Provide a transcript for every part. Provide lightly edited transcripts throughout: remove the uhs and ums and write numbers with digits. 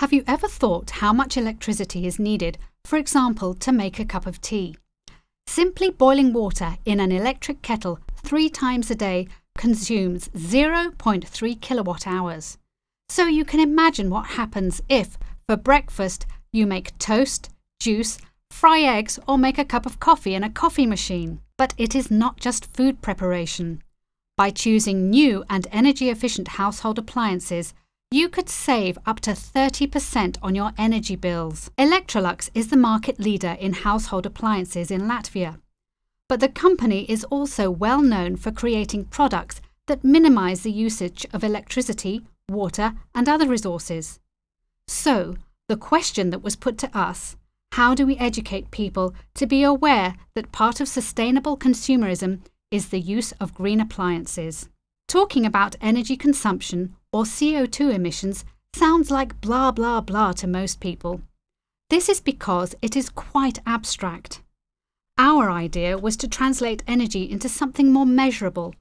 Have you ever thought how much electricity is needed, for example, to make a cup of tea? Simply boiling water in an electric kettle 3 times a day consumes 0.3 kilowatt hours. So you can imagine what happens if, for breakfast, you make toast, juice, fry eggs, or make a cup of coffee in a coffee machine. But it is not just food preparation. By choosing new and energy-efficient household appliances, you could save up to 30% on your energy bills. Electrolux is the market leader in household appliances in Latvia. But the company is also well known for creating products that minimize the usage of electricity, water, and other resources. So, the question that was put to us, how do we educate people to be aware that part of sustainable consumerism is the use of green appliances? Talking about energy consumption or CO2 emissions sounds like blah blah blah to most people. This is because it is quite abstract. Our idea was to translate energy into something more measurable,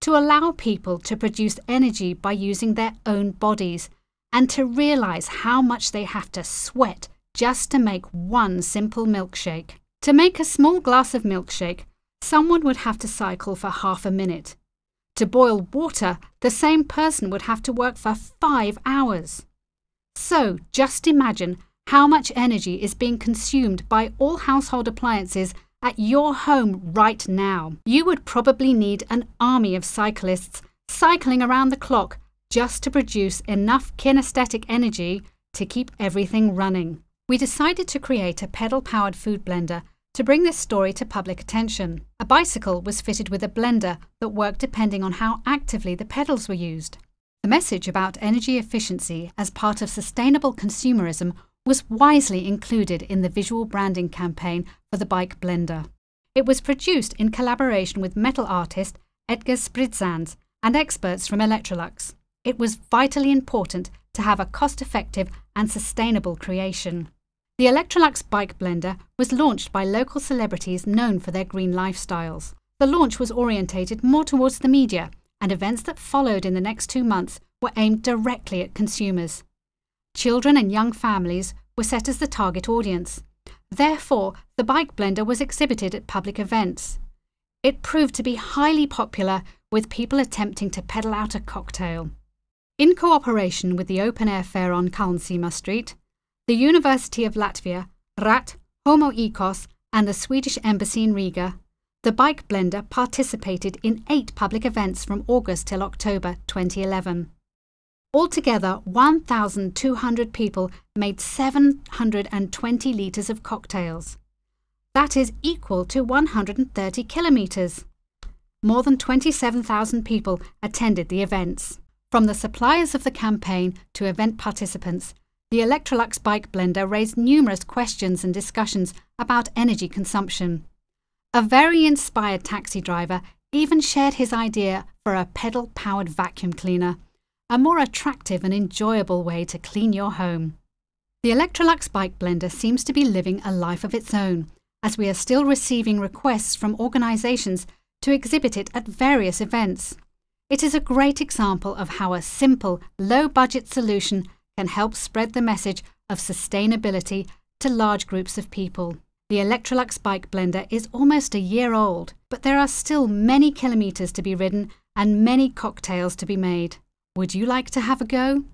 to allow people to produce energy by using their own bodies, and to realize how much they have to sweat just to make one simple milkshake. To make a small glass of milkshake, someone would have to cycle for half a minute. To boil water, the same person would have to work for 5 hours. So just imagine how much energy is being consumed by all household appliances at your home right now. You would probably need an army of cyclists cycling around the clock just to produce enough kinesthetic energy to keep everything running. We decided to create a pedal-powered food blender to bring this story to public attention. A bicycle was fitted with a blender that worked depending on how actively the pedals were used. The message about energy efficiency as part of sustainable consumerism was wisely included in the visual branding campaign for the bike blender. It was produced in collaboration with metal artist Edgar Spridzans and experts from Electrolux. It was vitally important to have a cost-effective and sustainable creation. The Electrolux bike blender was launched by local celebrities known for their green lifestyles. The launch was orientated more towards the media, and events that followed in the next 2 months were aimed directly at consumers. Children and young families were set as the target audience. Therefore, the bike blender was exhibited at public events. It proved to be highly popular, with people attempting to pedal out a cocktail. In cooperation with the open-air fair on Kalnsima Street, the University of Latvia, RAT, Homo Ecos, and the Swedish Embassy in Riga, the bike blender participated in 8 public events from August till October 2011. Altogether, 1,200 people made 720 litres of cocktails. That is equal to 130 kilometres. More than 27,000 people attended the events. From the suppliers of the campaign to event participants, the Electrolux bike blender raised numerous questions and discussions about energy consumption. A very inspired taxi driver even shared his idea for a pedal-powered vacuum cleaner, a more attractive and enjoyable way to clean your home. The Electrolux bike blender seems to be living a life of its own, as we are still receiving requests from organisations to exhibit it at various events. It is a great example of how a simple, low-budget solution can help spread the message of sustainability to large groups of people. The Electrolux bike blender is almost a year old, but there are still many kilometres to be ridden and many cocktails to be made. Would you like to have a go?